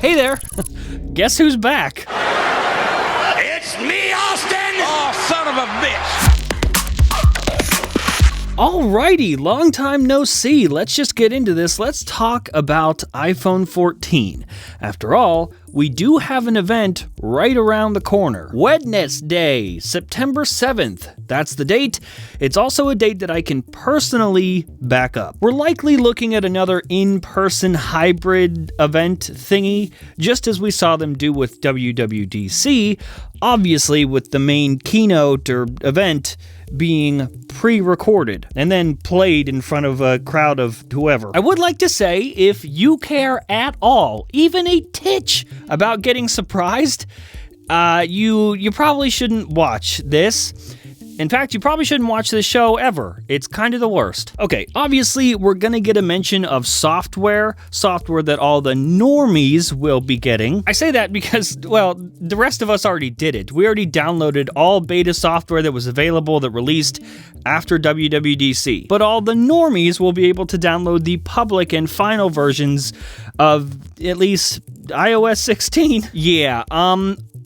Hey there! Guess who's back? It's me, Austin! Oh, son of a bitch! Alrighty, long time no see. Let's just get into this. Let's talk about iPhone 14. After all, we do have an event right around the corner. Wednesday, September 7th. That's the date. It's also a date that I can personally back up. We're likely looking at another in-person hybrid event thingy, just as we saw them do with WWDC, obviously with the main keynote or event being pre-recorded and then played in front of a crowd of whoever. I would like to say, if you care at all, even a titch, about getting surprised, you probably shouldn't watch this. In fact, you probably shouldn't watch this show ever. It's kind of the worst. Okay, obviously, we're gonna get a mention of software that all the normies will be getting. I say that because, well, the rest of us already did it. We already downloaded all beta software that was available that released after WWDC. But all the normies will be able to download the public and final versions of at least iOS 16. Yeah,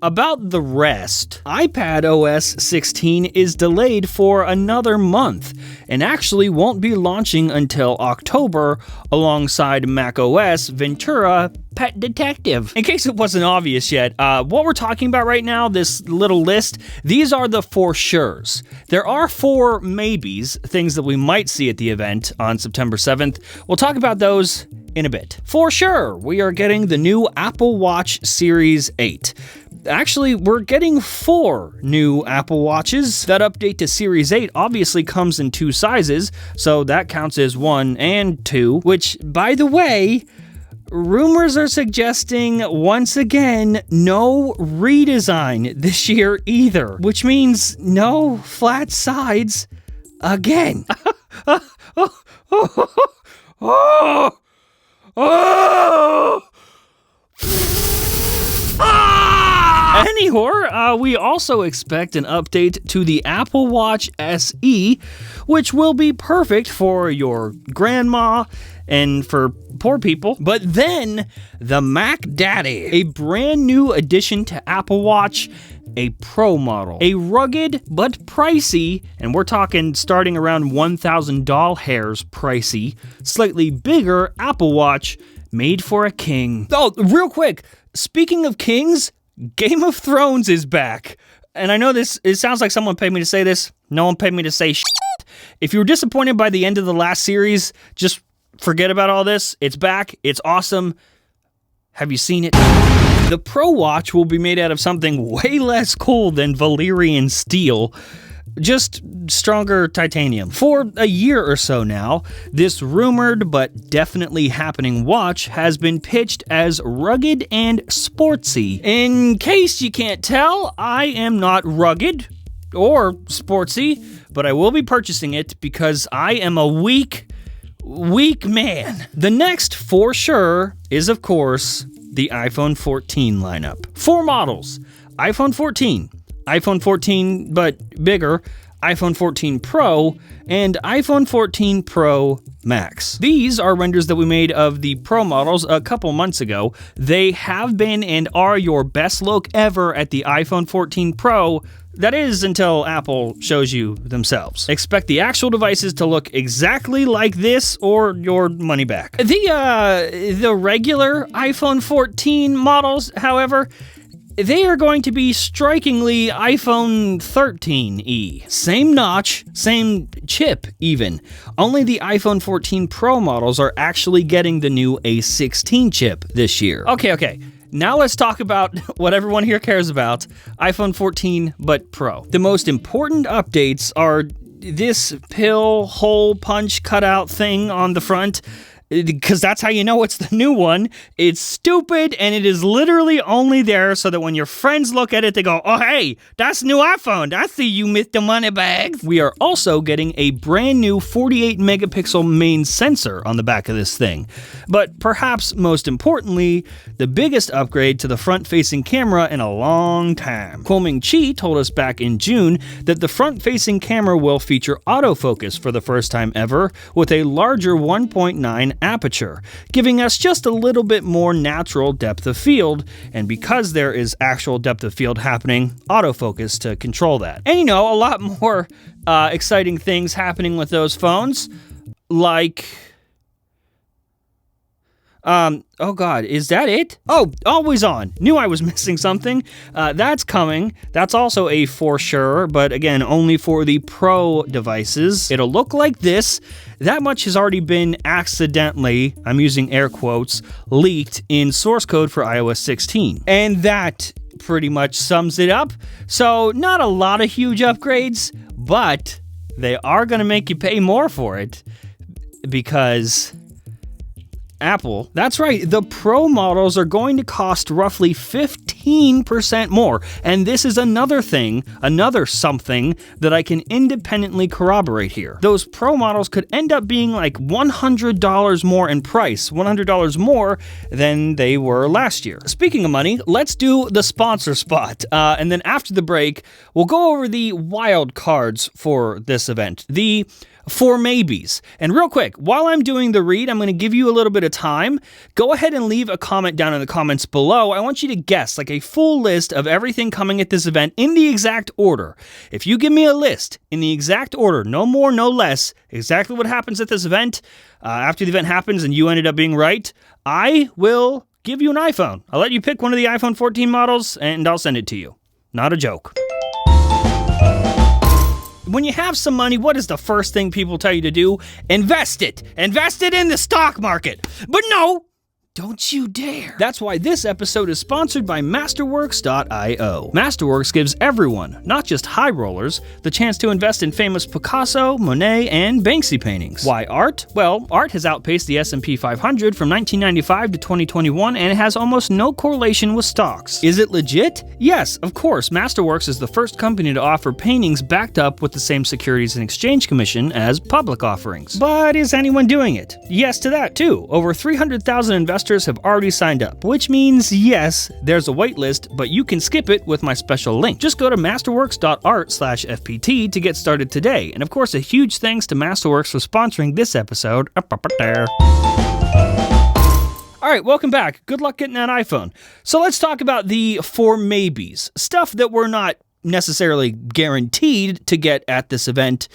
about the rest, iPad OS 16 is delayed for another month and actually won't be launching until October alongside macOS Ventura Pet Detective. In case it wasn't obvious yet, what we're talking about right now, this little list, these are the for sures. There are 4 maybes, things that we might see at the event on September 7th. We'll talk about those in a bit. For sure, we are getting the new Apple Watch Series 8. Actually, we're getting 4 new Apple Watches. That update to Series 8 obviously comes in 2 sizes, so that counts as 1 and 2, which, by the way, rumors are suggesting, once again, no redesign this year either, which means no flat sides again. Anyhow, we also expect an update to the Apple Watch SE, which will be perfect for your grandma and for poor people. But then, the Mac Daddy, a brand new addition to Apple Watch, a Pro model, a rugged but pricey, and we're talking starting around $1,000 hairs pricey, slightly bigger Apple Watch made for a king. Oh, real quick, speaking of kings, Game of Thrones is back. And I know it sounds like someone paid me to say this. No one paid me to say shit. If you were disappointed by the end of the last series, just forget about all this. It's back. It's awesome. Have you seen it? The Pro Watch will be made out of something way less cool than Valyrian steel. Just stronger titanium. For a year or so now, this rumored but definitely happening watch has been pitched as rugged and sportsy. In case you can't tell, I am not rugged or sportsy, but I will be purchasing it because I am a weak man. The next for sure is, of course, the iPhone 14 lineup. 4 models: iPhone 14, iPhone 14 but bigger, iPhone 14 Pro, and iPhone 14 Pro Max. These are renders that we made of the Pro models a couple months ago. They have been and are your best look ever at the iPhone 14 Pro. That is, until Apple shows you themselves. Expect the actual devices to look exactly like this or your money back. The regular iPhone 14 models, however, they are going to be strikingly iPhone 13e. Same notch, same chip even. Only the iPhone 14 Pro models are actually getting the new A16 chip this year. Okay. Now let's talk about what everyone here cares about, iPhone 14 but Pro. The most important updates are this pill hole punch cutout thing on the front, because that's how you know it's the new one. It's stupid, and it is literally only there so that when your friends look at it, they go, oh, hey, that's new iPhone. I see you, Mr. Moneybags. We are also getting a brand new 48 megapixel main sensor on the back of this thing. But perhaps most importantly, the biggest upgrade to the front-facing camera in a long time. Kuoming Chi told us back in June that the front-facing camera will feature autofocus for the first time ever with a larger 1.9 aperture, giving us just a little bit more natural depth of field, and because there is actual depth of field happening, autofocus to control that. And you know, a lot more exciting things happening with those phones, like... oh god, is that it? Oh, always on. Knew I was missing something. That's coming. That's also a for sure, but again, only for the Pro devices. It'll look like this. That much has already been accidentally, I'm using air quotes, leaked in source code for iOS 16. And that pretty much sums it up. So, not a lot of huge upgrades, but they are going to make you pay more for it because... Apple, that's right, the Pro models are going to cost roughly 15% more, and this is another something that I can independently corroborate here. Those Pro models could end up being like $100 more in price, $100 more than they were last year. Speaking of money, let's do the sponsor spot, and then after the break, we'll go over the wild cards for this event. The for maybes. And real quick, while I'm doing the read, I'm going to give you a little bit of time. Go ahead and leave a comment down in the comments below. I want you to guess like a full list of everything coming at this event in the exact order. If you give me a list in the exact order, no more, no less, exactly what happens at this event, after the event happens and you ended up being right, I will give you an iPhone. I'll let you pick one of the iPhone 14 models and I'll send it to you. Not a joke. When you have some money, what is the first thing people tell you to do? Invest it. Invest it in the stock market. But no, don't you dare. That's why this episode is sponsored by Masterworks.io. Masterworks gives everyone, not just high rollers, the chance to invest in famous Picasso, Monet, and Banksy paintings. Why art? Well, art has outpaced the S&P 500 from 1995 to 2021, and it has almost no correlation with stocks. Is it legit? Yes, of course. Masterworks is the first company to offer paintings backed up with the same Securities and Exchange Commission as public offerings. But is anyone doing it? Yes to that, too. Over 300,000 investors have already signed up, which means yes, there's a wait list, but you can skip it with my special link. Just go to masterworks.art/FPT to get started today. And of course, a huge thanks to Masterworks for sponsoring this episode. All right, welcome back. Good luck getting that iPhone. So let's talk about the for maybes, stuff that we're not necessarily guaranteed to get at this event,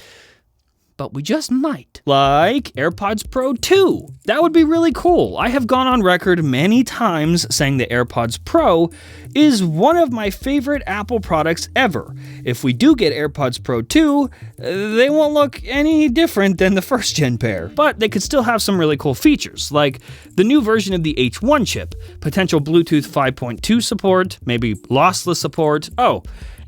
but we just might. Like AirPods Pro 2. That would be really cool. I have gone on record many times saying the AirPods Pro is one of my favorite Apple products ever. If we do get AirPods Pro 2, they won't look any different than the first gen pair, but they could still have some really cool features, like the new version of the H1 chip, potential Bluetooth 5.2 support, maybe lossless support,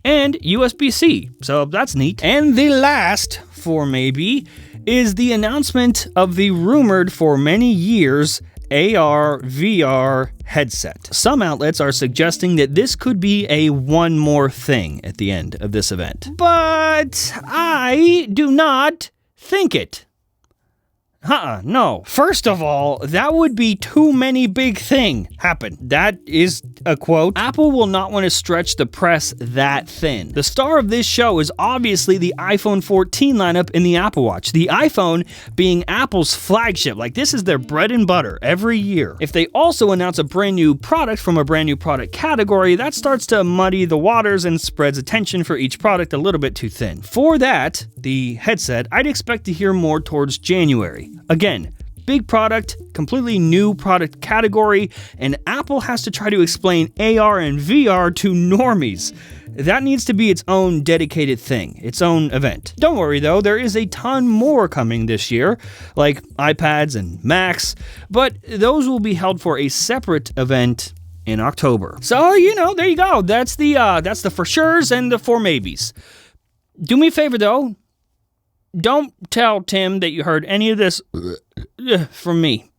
and USB-C, so that's neat. And the last for maybe is the announcement of the rumored for many years AR/VR headset. Some outlets are suggesting that this could be a one more thing at the end of this event. But I do not think it. No. First of all, that would be too many big thing happen. That is a quote. Apple will not want to stretch the press that thin. The star of this show is obviously the iPhone 14 lineup in the Apple Watch. The iPhone being Apple's flagship. Like, this is their bread and butter every year. If they also announce a brand new product from a brand new product category, that starts to muddy the waters and spreads attention for each product a little bit too thin. For that, the headset, I'd expect to hear more towards January. Again, big product, completely new product category, and Apple has to try to explain AR and VR to normies. That needs to be its own dedicated thing, its own event. Don't worry though, there is a ton more coming this year, like iPads and Macs, but those will be held for a separate event in October. So, there you go. That's the for sures and the for maybes. Do me a favor though. Don't tell Tim that you heard any of this from me.